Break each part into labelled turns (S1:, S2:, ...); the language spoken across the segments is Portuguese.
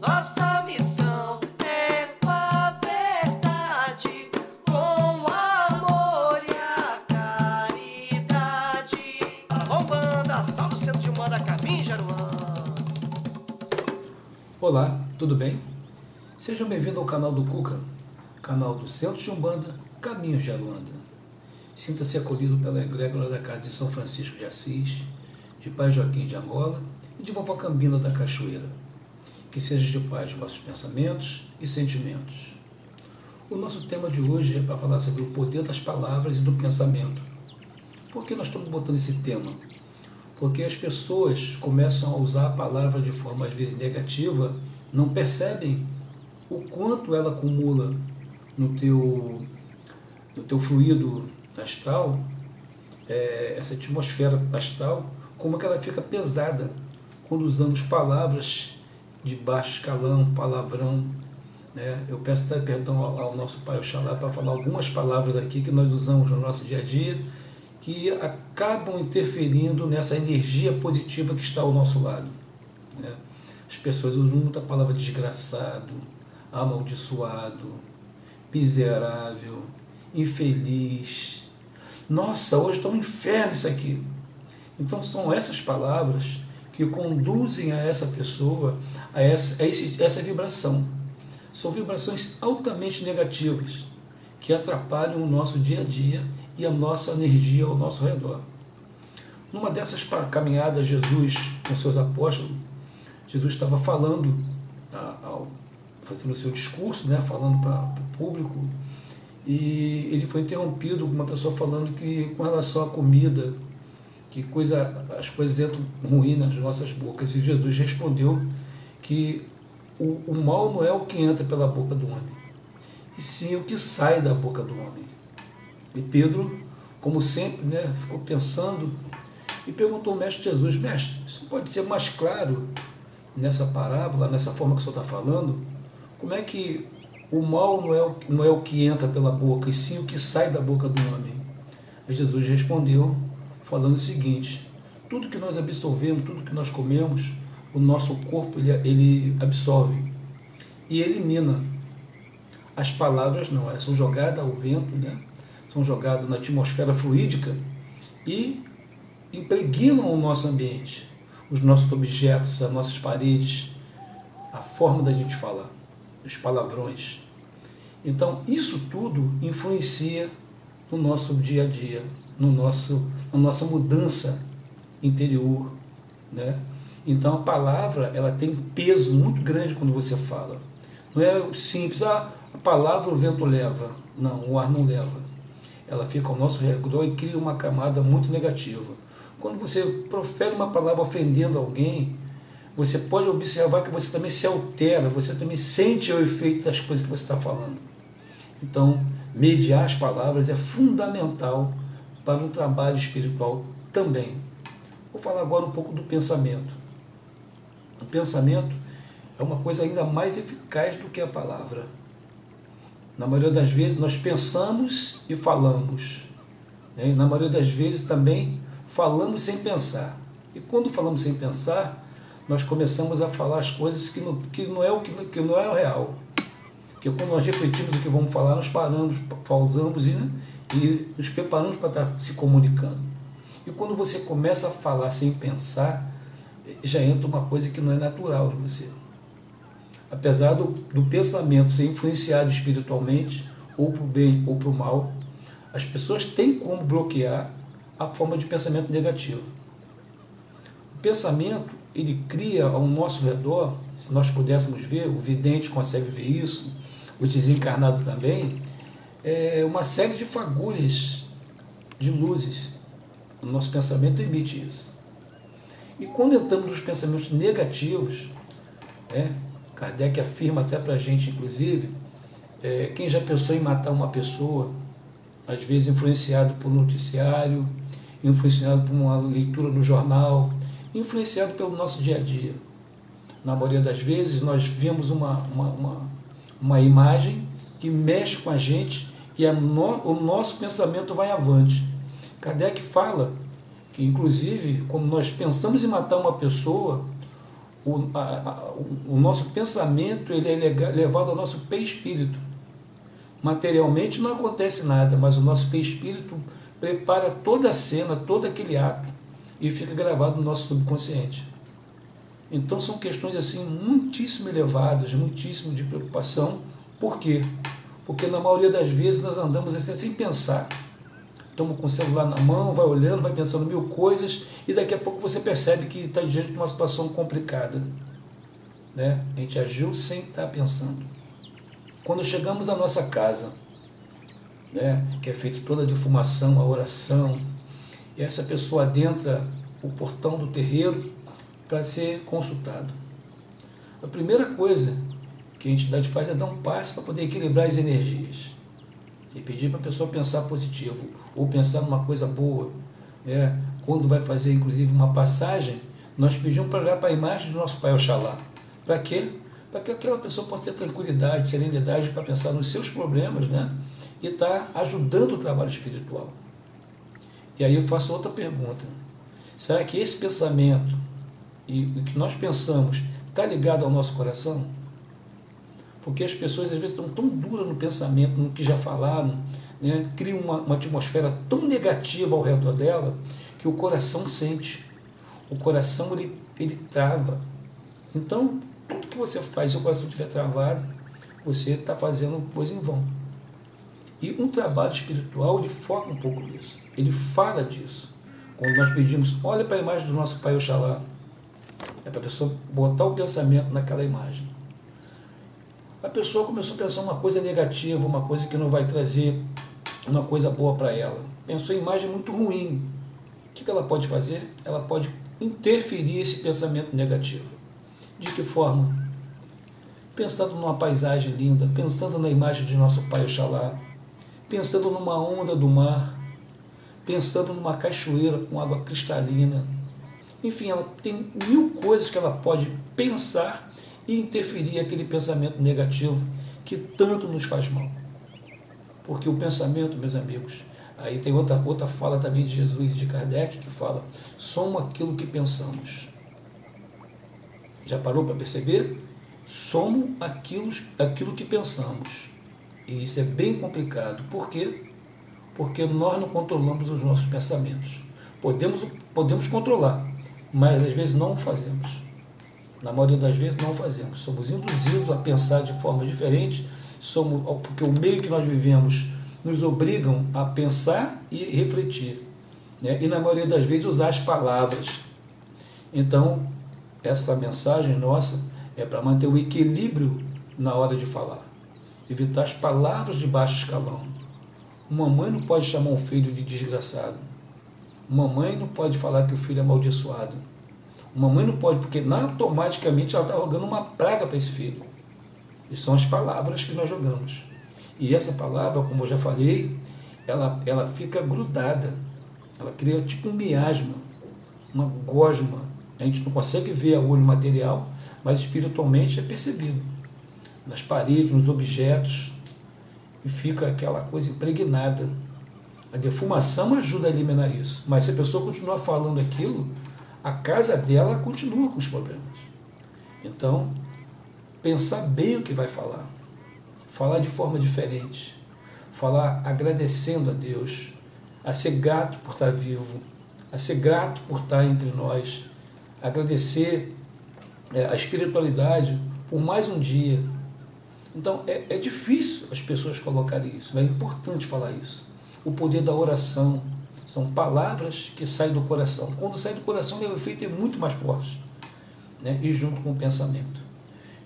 S1: Nossa missão é com a verdade, com o amor e a caridade. Alô, banda, salve o centro de Umbanda, Caminho Jaruã.
S2: Olá, tudo bem? Sejam bem-vindos ao canal do Cuca, canal do Centro de Umbanda, Caminho de Aruanda. Sinta-se acolhido pela egrégora da Casa de São Francisco de Assis, de Pai Joaquim de Angola e de Vovó Cambina da Cachoeira. Que seja de paz os vossos pensamentos e sentimentos. O nosso tema de hoje é para falar sobre o poder das palavras e do pensamento. Por que nós estamos botando esse tema? Porque as pessoas começam a usar a palavra de forma às vezes negativa, não percebem o quanto ela acumula no teu fluido astral, essa atmosfera astral, como que ela fica pesada quando usamos palavras de baixo escalão, palavrão. Eu peço até perdão ao nosso Pai Oxalá para falar algumas palavras aqui que nós usamos no nosso dia a dia, que acabam interferindo nessa energia positiva que está ao nosso lado. As pessoas usam muita palavra desgraçado, amaldiçoado, miserável, infeliz. Nossa, hoje está um inferno isso aqui. Então são essas palavras que conduzem a essa pessoa a essa vibração. São vibrações altamente negativas que atrapalham o nosso dia a dia e a nossa energia ao nosso redor. Numa dessas caminhadas, Jesus, com seus apóstolos, Jesus estava falando, fazendo o seu discurso, falando para o público, e ele foi interrompido com uma pessoa falando que, com relação à comida, que as coisas entram ruins nas nossas bocas, e Jesus respondeu que o mal não é o que entra pela boca do homem, e sim o que sai da boca do homem. E Pedro, como sempre, ficou pensando e perguntou ao Mestre Jesus: Mestre, isso pode ser mais claro nessa parábola, nessa forma que o senhor está falando? Como é que o mal não é o que entra pela boca, e sim o que sai da boca do homem? Aí Jesus respondeu falando o seguinte: tudo que nós absorvemos, tudo que nós comemos, o nosso corpo ele absorve e elimina. As palavras não, elas são jogadas ao vento, são jogadas na atmosfera fluídica e impregnam o nosso ambiente, os nossos objetos, as nossas paredes, a forma da gente falar, os palavrões. Então isso tudo influencia no nosso dia a dia, na nossa mudança interior, Então a palavra, ela tem um peso muito grande quando você fala. Não é simples, a palavra o vento leva. Não, o ar não leva. Ela fica ao nosso redor e cria uma camada muito negativa. Quando você profere uma palavra ofendendo alguém, você pode observar que você também se altera, você também sente o efeito das coisas que você está falando. Então, mediar as palavras é fundamental para um trabalho espiritual também. Vou falar agora um pouco do pensamento. O pensamento é uma coisa ainda mais eficaz do que a palavra. Na maioria das vezes nós pensamos e falamos. Na maioria das vezes também falamos sem pensar. E quando falamos sem pensar, nós começamos a falar as coisas que não é o real. Porque quando nós refletimos o que vamos falar, nós paramos, pausamos e nos preparamos para estar se comunicando. E quando você começa a falar sem pensar, já entra uma coisa que não é natural em você. Apesar do pensamento ser influenciado espiritualmente, ou para o bem ou para o mal, as pessoas têm como bloquear a forma de pensamento negativo. O pensamento, ele cria ao nosso redor, se nós pudéssemos ver, o vidente consegue ver isso, o desencarnado também, uma série de fagulhas de luzes. O nosso pensamento emite isso. E quando entramos nos pensamentos negativos, Kardec afirma até para a gente, inclusive, quem já pensou em matar uma pessoa, às vezes influenciado por um noticiário, influenciado por uma leitura no jornal, influenciado pelo nosso dia a dia. Na maioria das vezes nós vemos uma imagem que mexe com a gente e o nosso pensamento vai avante. Kardec fala que, inclusive, quando nós pensamos em matar uma pessoa, o nosso pensamento ele é levado ao nosso perispírito. Materialmente não acontece nada, mas o nosso perispírito prepara toda a cena, todo aquele ato e fica gravado no nosso subconsciente. Então são questões assim muitíssimo elevadas, muitíssimo de preocupação. Por quê? Porque na maioria das vezes nós andamos assim, sem pensar. Toma com o celular na mão, vai olhando, vai pensando mil coisas e daqui a pouco você percebe que está diante de uma situação complicada. Né? A gente agiu sem estar pensando. Quando chegamos à nossa casa, né, que é feita toda a defumação, a oração, e essa pessoa adentra o portão do terreiro para ser consultado. A primeira coisa que a entidade faz é dar um passo para poder equilibrar as energias. E pedir para a pessoa pensar positivo, ou pensar numa coisa boa. Né? Quando vai fazer, inclusive, uma passagem, nós pedimos para olhar para a imagem do nosso Pai Oxalá. Para quê? Para que aquela pessoa possa ter tranquilidade, serenidade para pensar nos seus problemas, né? E estar ajudando o trabalho espiritual. E aí eu faço outra pergunta. Será que esse pensamento e o que nós pensamos está ligado ao nosso coração? Porque as pessoas às vezes estão tão duras no pensamento, no que já falaram, né? Criam uma atmosfera tão negativa ao redor dela, que o coração sente. O coração ele trava. Então, tudo que você faz, se o coração estiver travado, você está fazendo coisa em vão. E um trabalho espiritual, ele foca um pouco nisso. Ele fala disso. Quando nós pedimos, olha para a imagem do nosso Pai Oxalá, é para a pessoa botar o pensamento naquela imagem. A pessoa começou a pensar uma coisa negativa, uma coisa que não vai trazer uma coisa boa para ela. Pensou em imagem muito ruim. O que ela pode fazer? Ela pode interferir esse pensamento negativo. De que forma? Pensando numa paisagem linda, pensando na imagem de nosso Pai Oxalá, pensando numa onda do mar, pensando numa cachoeira com água cristalina. Enfim, ela tem mil coisas que ela pode pensar e interferir aquele pensamento negativo que tanto nos faz mal. Porque o pensamento, meus amigos, aí tem outra fala também de Jesus e de Kardec que fala, somos aquilo que pensamos. Já parou para perceber? Somos aquilo que pensamos. E isso é bem complicado. Por quê? Porque nós não controlamos os nossos pensamentos. Podemos controlar, mas às vezes não o fazemos. Na maioria das vezes não fazemos. Somos induzidos a pensar de forma diferente, porque o meio que nós vivemos nos obrigam a pensar e refletir. Né? E na maioria das vezes usar as palavras. Então, essa mensagem nossa é para manter o equilíbrio na hora de falar. Evitar as palavras de baixo escalão. Uma mãe não pode chamar um filho de desgraçado. Uma mãe não pode falar que o filho é amaldiçoado. Uma mãe não pode, porque automaticamente ela está jogando uma praga para esse filho. E são as palavras que nós jogamos. E essa palavra, como eu já falei, ela fica grudada. Ela cria tipo um miasma, uma gosma. A gente não consegue ver a olho material, mas espiritualmente é percebido. Nas paredes, nos objetos, e fica aquela coisa impregnada. A defumação ajuda a eliminar isso. Mas se a pessoa continuar falando aquilo, a casa dela continua com os problemas. Então, pensar bem o que vai falar. Falar de forma diferente. Falar agradecendo a Deus. A ser grato por estar vivo. A ser grato por estar entre nós. Agradecer a espiritualidade por mais um dia. Então, é difícil as pessoas colocarem isso, mas é importante falar isso. O poder da oração. São palavras que saem do coração. Quando sai do coração, o efeito é muito mais forte, né? E junto com o pensamento.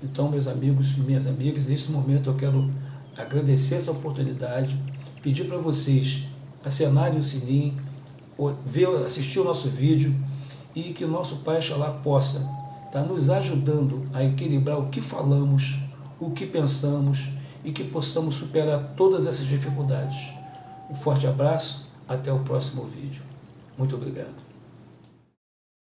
S2: Então, meus amigos e minhas amigas, nesse momento eu quero agradecer essa oportunidade, pedir para vocês acenarem o sininho, assistir o nosso vídeo e que o nosso Pai Oxalá possa estar nos ajudando a equilibrar o que falamos, o que pensamos e que possamos superar todas essas dificuldades. Um forte abraço. Até o próximo vídeo. Muito obrigado.